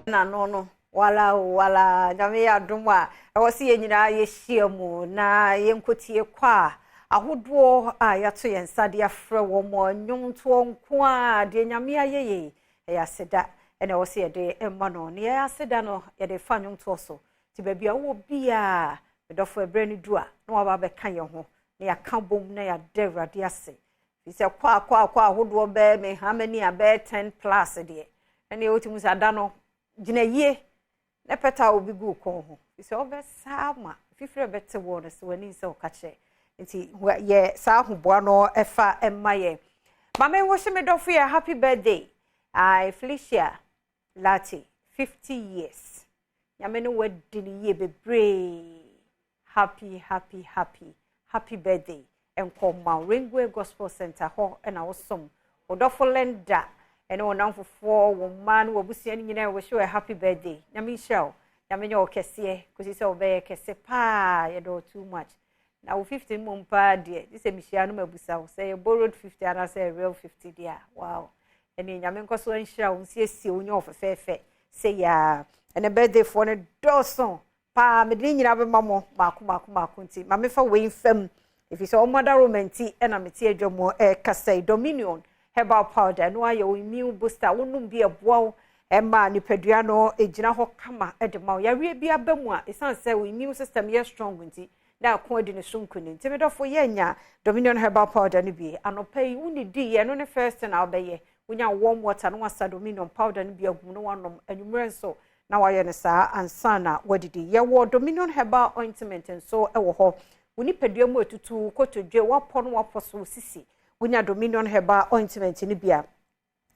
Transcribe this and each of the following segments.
na no wala nyame ya dom a ɛwɔ se nyina ye hyiamu na yenkotie kwa ahodo a yato yensa de afrɛ wo mo nwonto nko a de nyame ayeye ɛyɛ aseda ɛna ɛwɔ se yɛde ɛma no ne yɛ aseda no yɛde fa nwonto so ti baabi a wo bia medɔfo ebre ne du a na waba bɛka ye ho na yɛka bom na yɛde awurade ase fi sɛ kwa ahodo bɛ me how many a bɛ 10 plus de ɛna yɛwotimu sɛ ada no gina yie na peta obi gu kon ho ise obesa ma fifire bete wo no se wani se okache nti ye sa ahoboa no efa emma ye mama wo hye me dofo ye happy birthday Felicia Lati 50 years nyame no wadi ni ye bebre happy birthday enko ma Ringway Gospel Center ho na wo som odofo lenda ene wonamfofo wo man wo busia ni nyina wo hwe happy birthday nyame show nyame nyo kese kusi se obe kese pa ye do too much na wo 15 mompa de this emihia no mabusa wo say borrowed 50 and I say real 50 dia wow ene nyame nkoso anhira wo siesie wo nyo ofefefe say ya ene birthday for ne doson pa me de nyina be mamo mako nti mame fa we fam if you say omoda romanti ena meti adwomo kase Dominion herbal powder no aye immune booster wonum bi eboa emma nipadua no ejina ho kama edema yawe bi abamu a esan say immune system ye strong nti na akon adi ne sunkuni nti medofo ye nya Dominion herbal powder no bi anopai woni di ye no ne first na obeye wonya warm water no wasa Dominion powder no bi agum no wanom anwumre nso na waye ne saa ansana wadidi ye wo Dominion herbal ointment nso ewo ho woni padua mu etutu kotodwe wapono waposo sisi wonya Dominion herbal ointment ni bia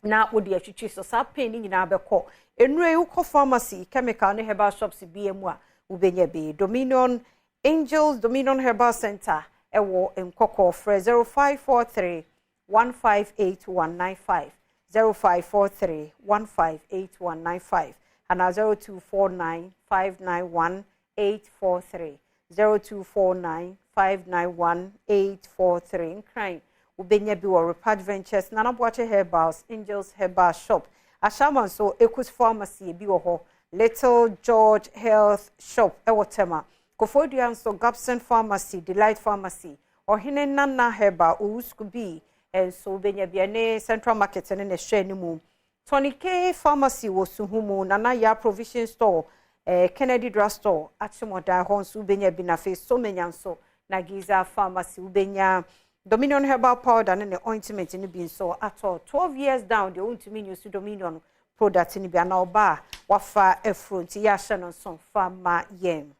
na wodi atwitwi so sa pain ni nyina abekọ enure ukọ pharmacy chemical ne herbal shops bia mu a wobenya be Dominion Angels Dominion Herbal Center ewo enkoko fre 0543 158195 0543 158195 and 0249 591 843 0249 591 843 crying ubenya bi wo Repart Ventures Nana Boache Herbals Angels Herbal Shop Ashaman so Ekus Pharmacy bi wo ho Little George Health Shop ewotema Kofodian so Gabson Pharmacy Delight Pharmacy Ohine Nana Herbal Uskubi and so ubenya bi ne Central Market ne ne hwe ni mu Tony K Pharmacy wo suhumu Nana Ya Provision Store Kennedy Drugstore Achimoda Honsu ubenya bi na face so menyanso na Giza Pharmacy ubenya Dominion Herbal Powder and the ointment in the so at all 12 years down the ultimate use Dominion product in the now bar wafa effront ya shannon son farmer yem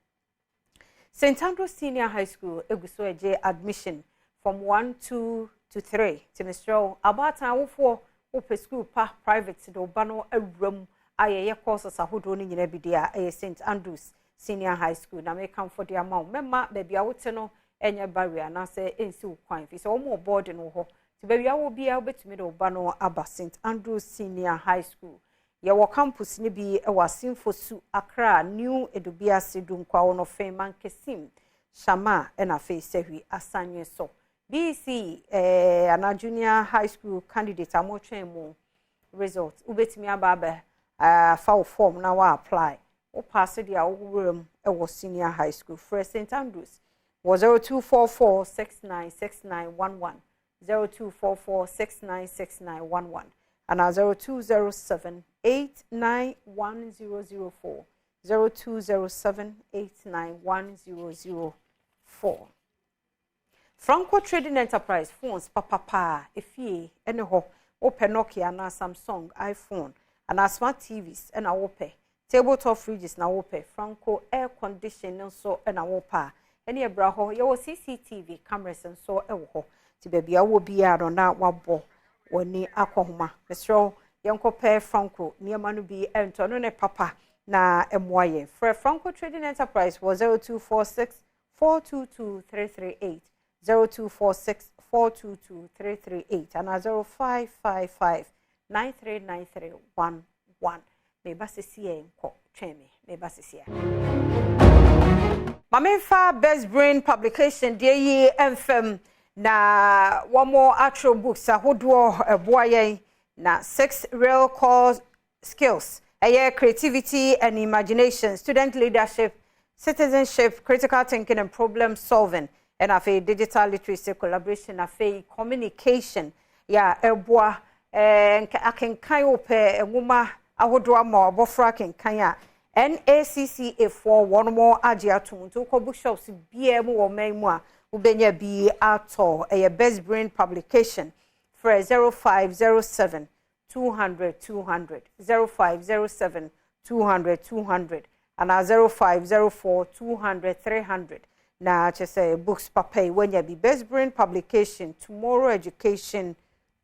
St. Andrews Senior High School eguso eje admission from 1 2 to 3 timestro about time for open school pa private do bano awram ayeye courses ahodo ni nyina bidia St. Andrews Senior High School na me come for the amount memma baby awote no enya barrier na say ensi ukwan fi so mo board no ho ti ba wi bia obetumi do ba no aba St. Andrews Senior High School ye wo campus ni bi e wasimfosu Accra New Edubia Sidum kwa wono Feman Kesim Shama na fe sehwi asanwe so BC ana junior high school candidate amotwen mu result ubetumi aba fa form na wa apply o pass dia wo wo senior high school for St. Andrews was 0244 696911 0244 696911 and 0207 891004 0207 891004 Franco Trading Enterprise phones papa efie ene ho open Nokia na Samsung iPhone and smart TVs and open tabletop fridges na open Franco air conditioning so and open Any abraho yo CCTV cameras and so ewo ti baby awo bia no na wabo woni akohoma mesro yenko pair Franco niema no bi ento no ne papa na emoye for Franco Trading Enterprise was 0246 422 338 0246 422 338 and 0555 939311 me basisi enko tweme me basisi Mamenfa Best Brain Publication die FM na one more actual books ahodo eboayen na 6 real core skills creativity and imagination, student leadership, citizenship, critical thinking and problem solving, and digital literacy, collaboration, communication. Yeah, eboa akenkan ope nwoma ahodo ma obofra akenkan a NACCA for one more agiatum to ko bookshops bia mu wo man mu a ubenya bi ato best brain publication for 0507 200 200 0507 200 200 and 0504 200 300 na say books papa when you be best brain publication tomorrow education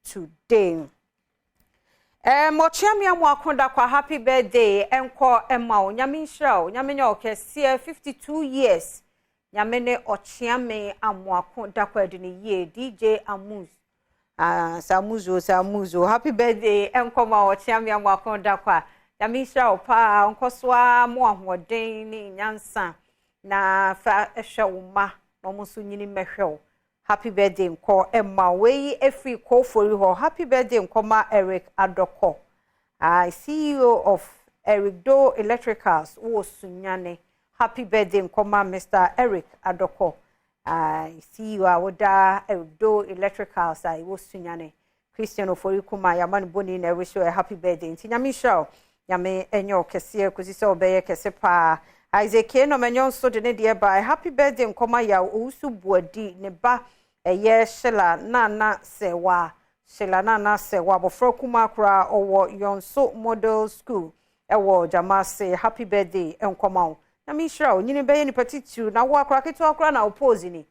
today. Mochiami amwakonda kwa happy birthday enko emma onyame nhyira onyame nya okese 52 years nyamene ochiame amwakonda kwa dini ye DJ Amuz Samuzo happy birthday enko ma ochiami amwakonda kwa nyame nhyira opa onkoswa mo ahoden ni nyansa na fa ehwe uma no muso nyini mehwe. Happy birthday nko Emma we every call for you. Happy birthday nkoma Eric Adoko. CEO of Eric Do Electricals wo sunyane. Happy birthday nkoma Mr. Eric Adoko. CEO awoda Eric Do Electricals wo sunyane. Christian Oforikuma yamani boni na wish you a happy birthday. Nyame show. Nyame enyo kese kosi se obeye kese pa. Isaac no menyon so de ne de by happy birthday nkoma ya usu buadi ne ba Shela Nana Sewa bofro kuma kra owo Yonso Model School ewo Jamase happy birthday enkoma na mi hira onyini be ni petitu na wo akra keto akra na oppose ni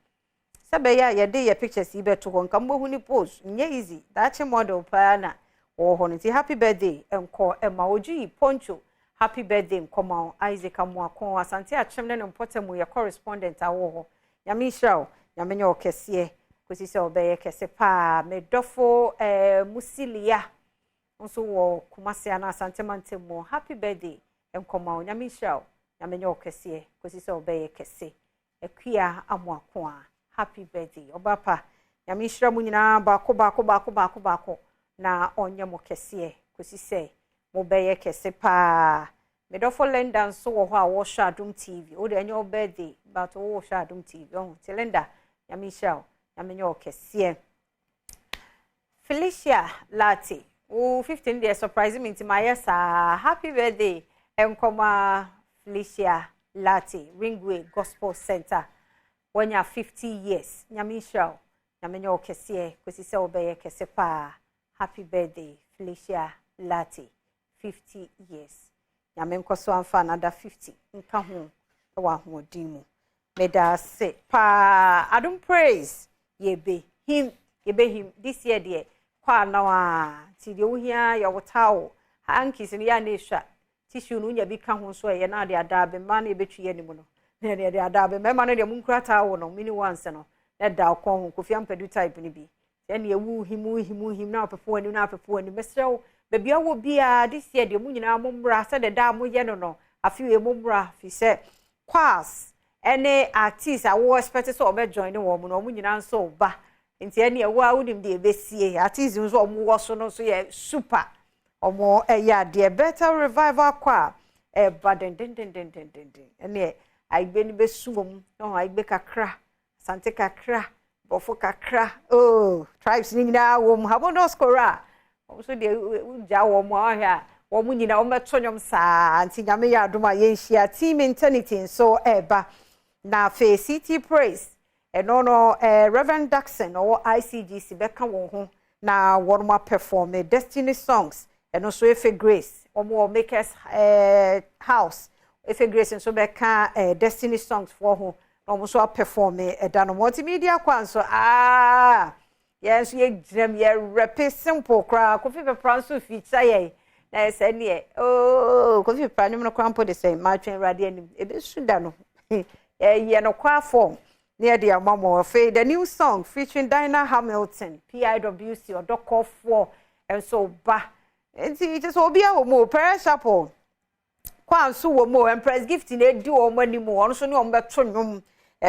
sebe ya ye de ye pictures ibe to ho nka mbo hu ni pose nye easy that model pa na wo ho ni happy birthday enko ema oji poncho happy birthday nkoma Isaac Amuakon asante achemne ne mpotemu ye correspondent awo ho ya mi hira nyamenyo kese kosi se obeye kese pa medofo musilia nso wo kumase ana asante mantemo happy birthday enkoma nyamisha nyamenyo kese kosi se obeye kese ekwia amuako happy birthday obapa nyamisha mu nyina bako na onye mo kese kosi se mo beye kese pa medofo lenda nso wo ho a wo hwa Adom TV o de enyo birthday but wo hwa Adom TV on telenda nyamisha nyamenyo kese Felicia Lati 15 days surprise me my yes happy birthday enkoma Felicia Lati Ringway Gospel Center when you 50 years nyamisha nyamenyo kese kosi se obeye kese pa happy birthday Felicia Lati 50 years nyamenko so amfa another 50 nka ho wa ho dimu meda se pa Adom Praiz yebe him this year there kwa na ti de ohia ya wotawo hankis ni ya na hwa tissue no nya bi ka ho so ye na de adabe ma na ebetwie ni mu no na de adabe me ma no de munkrata wo no mini once no na da ko ho kofi ampadu type ni bi ye na ewu him na pepo ani mesrew baby awo bia this year de mu nyina mommra se de da mo ye no no afi we mommra fi se class ene artist awo expect so obe join wo mu no mu nyina nso ba nti ene ewo awunim de ebesie artist nso omo wo so no so ye super omo ya de better revival kwa baden ene aigbe ni besumom no aigbe kakra sante kakra bofo kakra oh tribes ni nyina wo mu habono skora so de uja wo mu ahia wo mu nyina wo metonyom saa nti nyame ya adoma ye hia team eternity so eba na fe city praise no Reverend Jackson or ICGC beka won ho na won perform destiny songs no so efe grace or more makers house efe grace so beka destiny songs for ho no so perform dan multimedia kwan so yes ye dream ye rap simple cra kofi pe pranso feature ye na say ne kofi pranim no kwan po de say ma twen radio anim ebe suda no ye no kwa form near the Amamo Faye, the new song featuring Dinah Hamilton, PIWC or Doc 4 and so it is Obia more Paris Chapel. Quan so more and press gifting a do or money more, also no betronum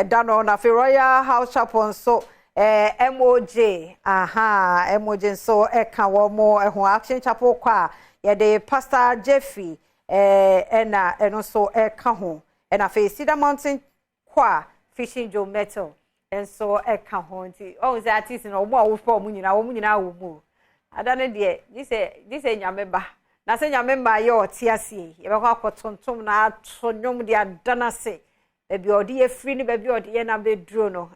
done on a Royal House Chapel so MOJ, MOJ so Eka more action chapel qua ye de Pastor Jeffrey eno so ka ho ena fe Cedar Mountain kwa fishing Joe metal enso ka ho nti o ze artist no mo wo fo mu nyina wo mu adane de this nyameba na se nyameba ye otiasie ye be kwa kotontom na atonyom de adana se ebi odi ye free ni bebi odi ye na be duro no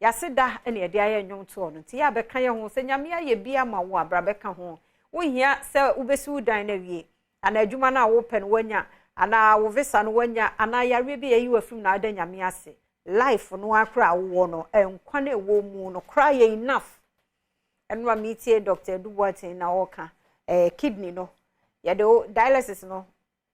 yaseda ene ye de aye nwom to no nti ya be kan ye ho se nyame aye bia ma wo abra be ka ho wo hia se ubesi udan na wie ana adwuma na wo pen wanya ana wo visa no wanya ana yare bi ye wafim na ada nyame ase life no akra wo no enkwa na wo mu no kra ye enough enwa meetie Dr. Duboatin na oka kidney no ye do dialysis no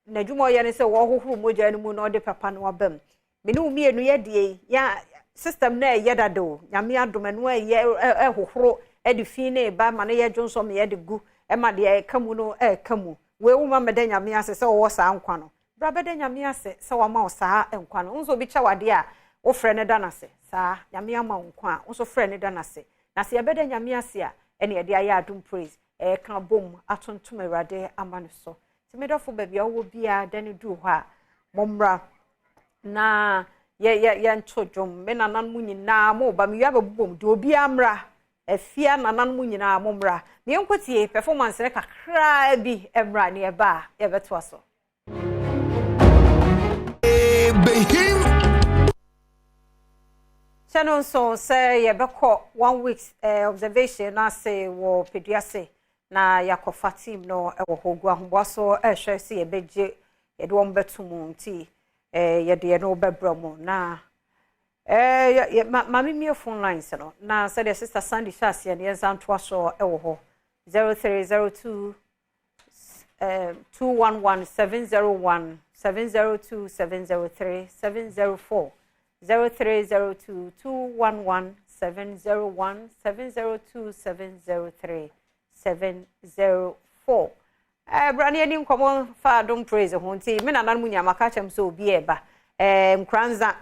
na adwuma ye ne se wo hohoro moja no mu no de papa no abam me ne umienu ye de ya system na ye dado nyame adom no ye hohoro e de fi na ba ma na ye dwonso me ye de gu e ma de kamu no kamu we wo ma meda nyame ase se wo sa nkwa no bra beda nyame ase se wo ma wo sa nkwa no nso bi cha wade a wo frɛ ne da na se sa nyame ama nkwa nso frɛ ne da na se na se ye beda nyame ase a ene ye de aye Adom Praiz ka bom atontom awurade ama no so ti medofo ba bia wo bia dane du ho a momra na ye ntodwom me nanan mu nyina mo ba me ya babom de obi amra afia nanan mu nyina momra me enkotie performance ne kakra bi emra ne eba ye beto aso channel so say ye beko 1 week observation na say wo pediase na yakofa team no ewo hogu ahombo so ehwe se ye beje ye de won betumu nti ye de no bebramo na mami mi phone lines no na say the sister Sandy Shas ye ne zanto aso ewo ho 0302 211 701 702 703 704 0302 211 701 702 703 704 brani ani nkomo fa Adom Praiz ho nti me nanan mu nyama ka chem so obi eba nkranza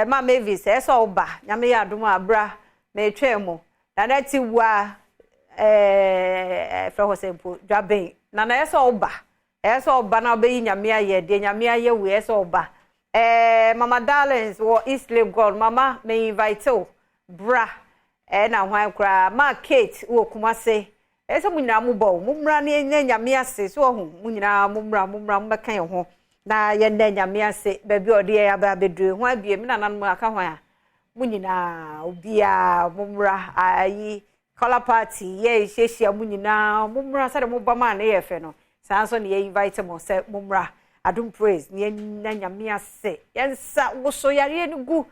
ma Mavis eso oba nyame ya adom abra me twemu na na ti wa fra hosempo dwaben na eso oba na be nyame aye de nyame aye we eso oba Mama Darlings wo East Lagos mama me invite o bra na hwan kra ma Kate wo Kumase eso munyina mubọ mumra ne nyame ase so ho munyina mumra mbeka ye ho na ye na nyame ase ba bi ode ya ba bedru ho abie me nanan aka hwan a munyina obia mumra ayi color party ye hyehyia munyina mumra sare mubba ma na ye fe no sanso ne ye invite mo se mumra Adom Praiz ne na nyame ase yensa wo so yare ne gu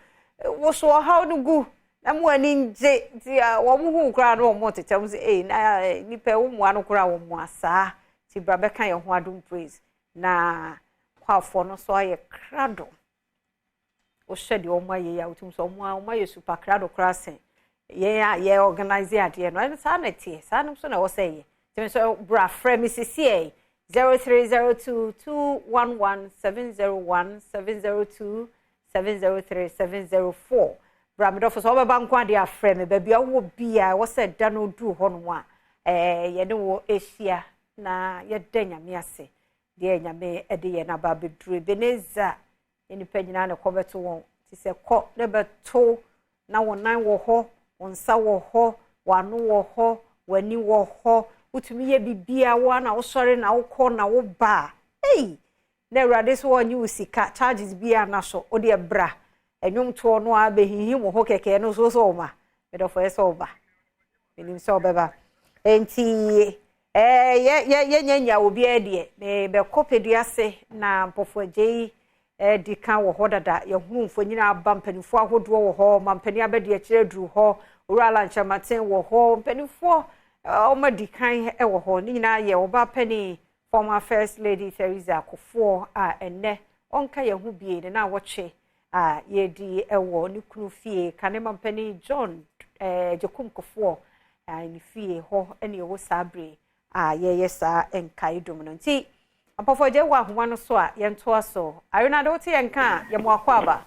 wo so ha no gu na mo ani nje ti wo mu hu kra no mo tetem se na ni pe wo mo anu kra wo mo asa ti bra be kan ye ho Adom Praiz na kwafo no so aye krado o hwede o mo aye ya utum so mo aye super krado kra sen ye organize ade no sa na tie sa no so na wo say ti so bra frɛ me sisi 0302 211 701 702 703 704 Bramidofo so baba nkwa de afrɛ me ba bia wo bia wo se da no du ho no a ye ne wo ehia na ye da nyame ase de nyame de ye na ba bedru beneza eni panyina na kobeto won ti se kɔ ne beto na wonan wo ho wonsa wo ho wano wo ho wani wo ho utumi ye bibia wo na wo sɔre na wo kɔ na wo ba na awurade so wonyi usika charges bia na so o de bra enwom to no a behihi mo ho keke no so ma medofo eso oba benim so obeba enti ye nyanya obi ade me be kopeduase na mpofo agei di kan wo ho dada ye hu mfonyina aba mpanifo ahodo wo ho mampani abede akire duru ho urala nchamaten wo ho mpanifo o ma di kan wo ho ni nyina ye oba pani former first lady Teresa Kofo a enne onka ye hu bie na woche ye di ewo ni kunu fie kanema mpani John Jokum Kofo ni fie ho ene wo sabre ye sa enkai dum no nti apofo je wa homa no so a ye nto aso ayona do te ye nka ye mo akwa aba